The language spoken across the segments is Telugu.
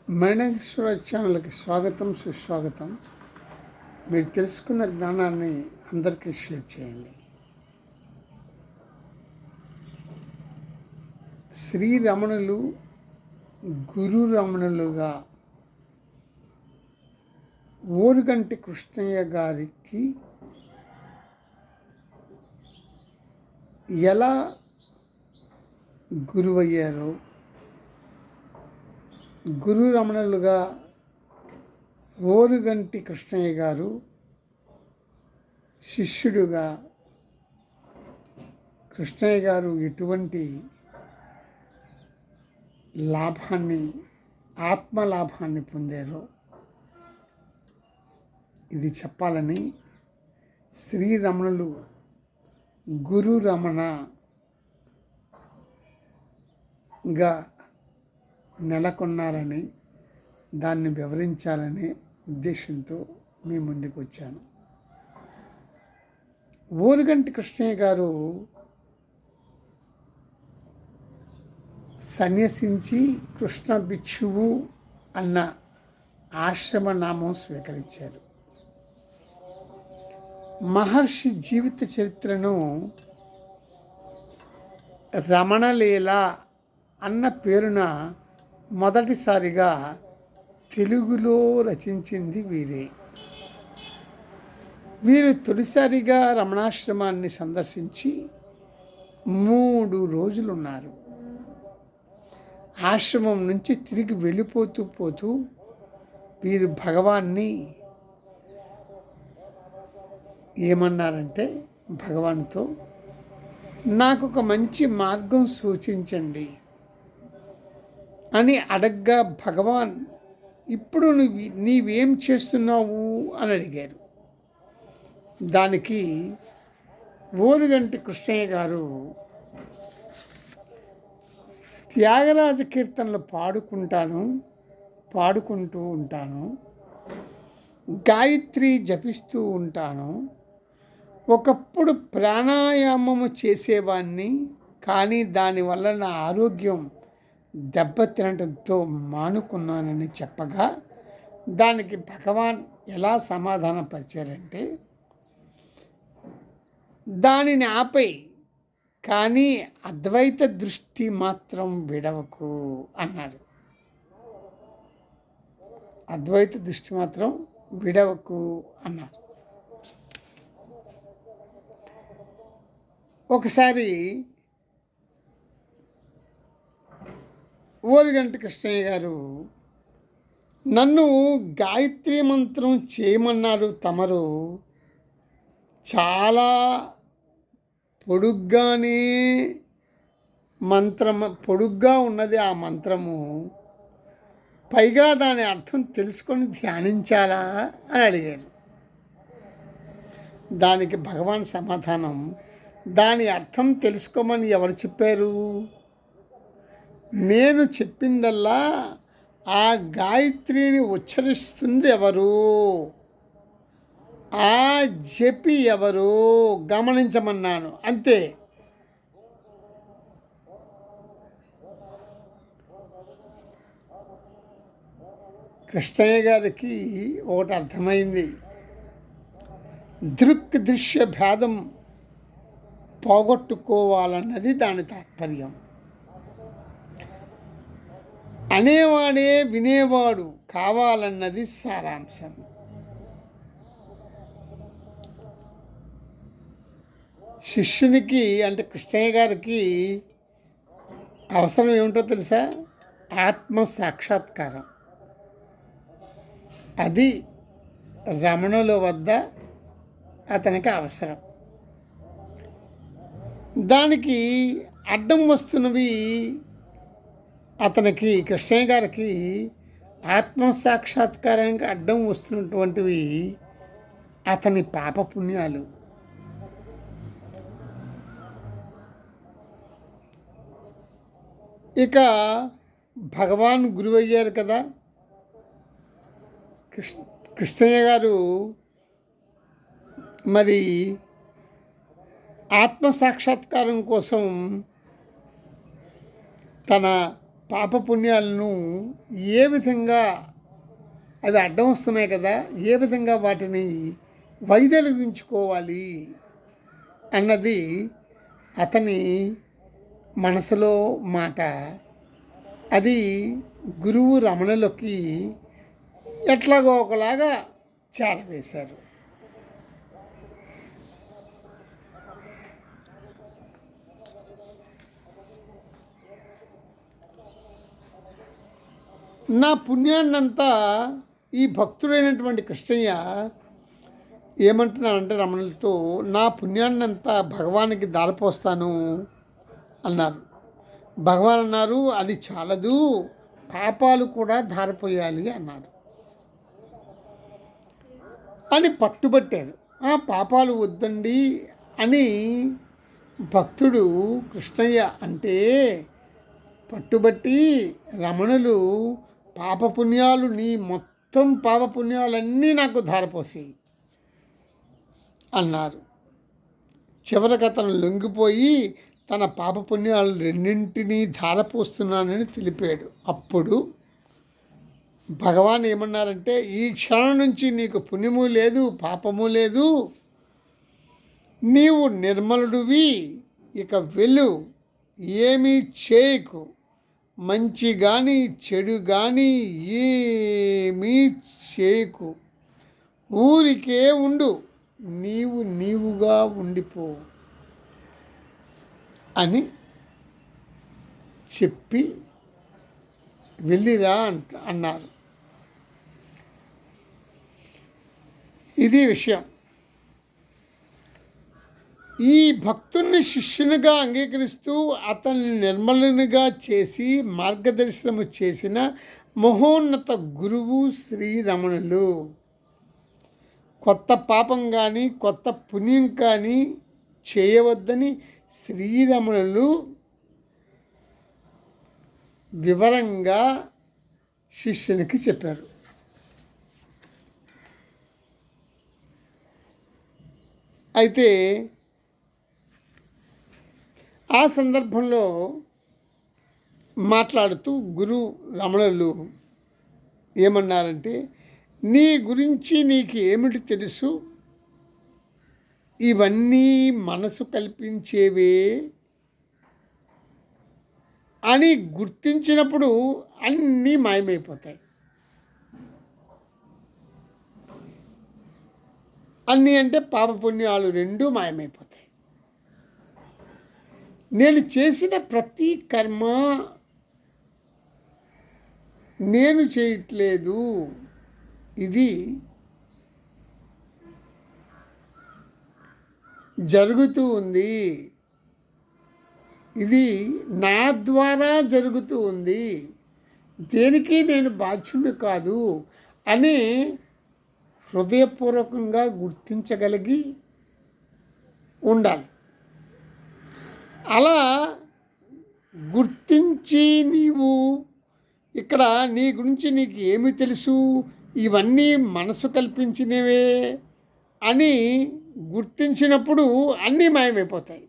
మైనాగేశ్వర ఛానల్కి స్వాగతం, సుస్వాగతం. మీరు తెలుసుకున్న జ్ఞానాన్ని అందరికీ షేర్ చేయండి. శ్రీరమణులు గురు రమణులుగా ఓరుగంటి కృష్ణయ్య గారికి ఎలా గురువయ్యారో, గురు రమణులుగా ఓరుగంటి కృష్ణయ్య గారు శిష్యుడుగా కృష్ణయ్య గారు ఎటువంటి లాభాన్ని, ఆత్మలాభాన్ని పొందారో ఇది చెప్పాలని శ్రీరమణులు గురు రమణగా నెలకొన్నారని, దాన్ని వివరించాలనే ఉద్దేశంతో మీ ముందుకు వచ్చాను. ఓరుగంటి కృష్ణయ్య గారు సన్యసించి కృష్ణ భిక్షువు అన్న ఆశ్రమ నామం స్వీకరించారు. మహర్షి జీవిత చరిత్రను రమణలీల అన్న పేరున మొదటిసారిగా తెలుగులో రచించింది వీరే. వీరు తొలిసారిగా రమణాశ్రమాన్ని సందర్శించి 3 రోజులున్నారు. ఆశ్రమం నుంచి తిరిగి వెళ్ళిపోతూ వీరు భగవాన్ని ఏమన్నారంటే, భగవాన్తో నాకు ఒక మంచి మార్గం సూచించండి అని అడగ్గా, భగవాన్ ఇప్పుడు నీవేం చేస్తున్నావు అని అడిగారు. దానికి ఓరుగంటి కృష్ణయ్య గారు త్యాగరాజ కీర్తనలు పాడుకుంటూ ఉంటాను, గాయత్రి జపిస్తూ ఉంటాను, ఒకప్పుడు ప్రాణాయామము చేసేవాడిని, కానీ దానివల్ల నా ఆరోగ్యం దెబ్బతినడంతో మానుకున్నానని చెప్పగా, దానికి భగవాన్ ఎలా సమాధానపరిచారంటే, దానిని ఆపై, కానీ అద్వైత దృష్టి మాత్రం విడవకు అన్నారు. అద్వైత దృష్టి మాత్రం విడవకు అన్నారు. ఒకసారి ఓరుగంటి కృష్ణయ్య గారు నన్ను గాయత్రి మంత్రం చేయమన్నారు తమరు, చాలా పొడుగ్గా ఉన్నది ఆ మంత్రము, పైగా దాని అర్థం తెలుసుకొని ధ్యానించాలా అని అడిగారు. దానికి భగవాన్ సమాధానం, దాని అర్థం తెలుసుకోమని ఎవరు చెప్పారు? నేను చెప్పిందల్లా ఆ గాయత్రిని ఉచ్చరిస్తుంది ఎవరు, ఆ జపి ఎవరు గమనించమన్నాను, అంతే. కృష్ణయ్య గారికి ఒకటి అర్థమైంది, దృక్ దృశ్య భేదం పోగొట్టుకోవాలన్నది దాని తాత్పర్యం. అనేవాడే వినేవాడు కావాలన్నది సారాంశం. శిష్యునికి అంటే కృష్ణయ్య గారికి అవసరం ఏమిటో తెలుసా? ఆత్మ సాక్షాత్కారం. అది రమణుల వద్ద అతనికి అవసరం. దానికి అడ్డం వస్తున్నవి, అతనికి కృష్ణయ్య గారికి ఆత్మసాక్షాత్కారానికి అడ్డం వస్తున్నటువంటివి అతని పాపపుణ్యాలు. ఇక భగవాన్ గురువయ్యారు కదా, కృష్ణయ్య గారు మరి ఆత్మసాక్షాత్కారం కోసం తన పాపపుణ్యాలను ఏ విధంగా అవి అడ్డం వస్తున్నాయి కదా, ఏ విధంగా వాటిని వైదొలిగించుకోవాలి అన్నది అతని మనసులో మాట. అది గురువు రమణులకి ఎట్లాగో ఒకలాగా చేరవేశారు. నా పుణ్యాన్నంతా ఈ భక్తుడైనటువంటి కృష్ణయ్య ఏమంటున్నారంటే రమణులతో, నా పుణ్యాన్నంతా భగవానికి దారిపోస్తాను అన్నారు. భగవాన్ అన్నారు, అది చాలదు, పాపాలు కూడా ధారపోయాలి అన్నారు. అని పట్టుబట్టారు. ఆ పాపాలు వద్దండి అని భక్తుడు కృష్ణయ్య అంటే పట్టుబట్టి రమణులు పాపపుణ్యాలు, నీ మొత్తం పాపపుణ్యాలన్నీ నాకు ధారపోసాయి అన్నారు. చివరికి అతను లొంగిపోయి తన పాపపుణ్యాలు రెండింటినీ ధారపోస్తున్నానని తెలిపాడు. అప్పుడు భగవాన్ ఏమన్నారంటే, ఈ క్షణం నుంచి నీకు పుణ్యము లేదు, పాపము లేదు, నీవు నిర్మలుడివి, ఇక వెళ్ళు, ఏమీ చేయకు, మంచి కానీ చెడు కానీ ఏమీ చేయకు, ఊరికే ఉండు, నీవు నీవుగా ఉండిపో అని చెప్పి వెళ్ళిరా అన్నారు. ఇది విషయం. ఈ భక్తుని శిష్యునిగా అంగీకరిస్తూ అతన్ని నిర్మలునిగా చేసి మార్గదర్శనము చేసిన మహోన్నత గురువు శ్రీరమణులు. కొత్త పాపం కానీ కొత్త పుణ్యం కానీ చేయవద్దని శ్రీరమణులు వివరంగా శిష్యునికి చెప్పారు. అయితే ఆ సందర్భంలో మాట్లాడుతూ గురు రమణులు ఏమన్నారంటే, నీ గురించి నీకు ఏమిటి తెలుసు, ఇవన్నీ మనసు కల్పించేవే అని గుర్తించినప్పుడు అన్నీ మాయమైపోతాయి. అన్నీ అంటే పాపపుణ్యాలు రెండూ మాయమైపోతాయి. నేను చేసిన ప్రతి కర్మ నేను చేయట్లేదు, ఇది జరుగుతూ ఉంది, ఇది నా ద్వారా జరుగుతూ ఉంది, దేనికి నేను బాధ్యుని కాదు అని హృదయపూర్వకంగా గుర్తించగలిగి ఉండాలి. అలా గుర్తించి నీవు ఇక్కడ నీ గురించి నీకు ఏమి తెలుసు, ఇవన్నీ మనసు కల్పించినవే అని గుర్తించినప్పుడు అన్నీ మాయమైపోతాయి.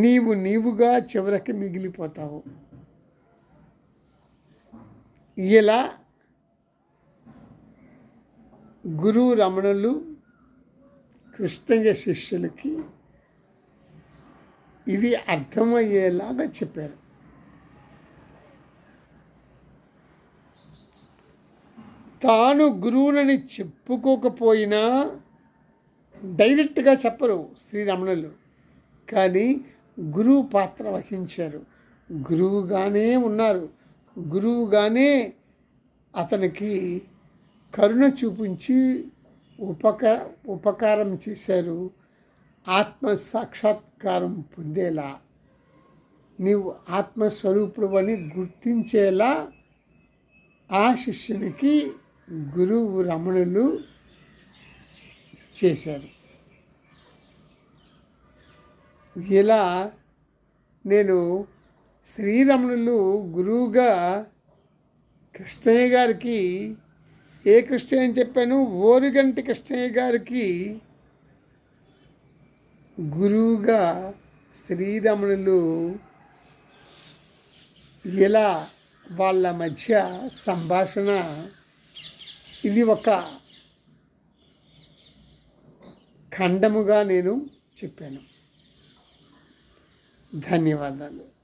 నీవు నీవుగా చివరికి మిగిలిపోతావు. ఇలా గురు రమణులు కృష్ణయ్య శిష్యులకి ఇది అర్థమయ్యేలాగా చెప్పారు. తాను గురువునని చెప్పుకోకపోయినా డైరెక్ట్గా చెప్పరు శ్రీరమణులు, కానీ గురువు పాత్ర వహించారు. గురువుగానే ఉన్నారు, గురువుగానే అతనికి కరుణ చూపించి ఉపకారం చేశారు. ఆత్మ సాక్షాత్కారం పొందేలా, నీవు ఆత్మస్వరూపుడు అని గుర్తించేలా ఆ శిష్యునికి గురువు రమణులు చేశారు. ఇలా నేను శ్రీరమణులు గురువుగా కృష్ణయ్య గారికి, ఏ కృష్ణయ్య అని చెప్పాను, ఓరుగంటి కృష్ణయ్య గారికి గురువుగా శ్రీరమణులు ఇలా వాళ్ళ మధ్య సంభాషణ ఇది ఒక ఖండముగా నేను చెప్పాను. ధన్యవాదాలు.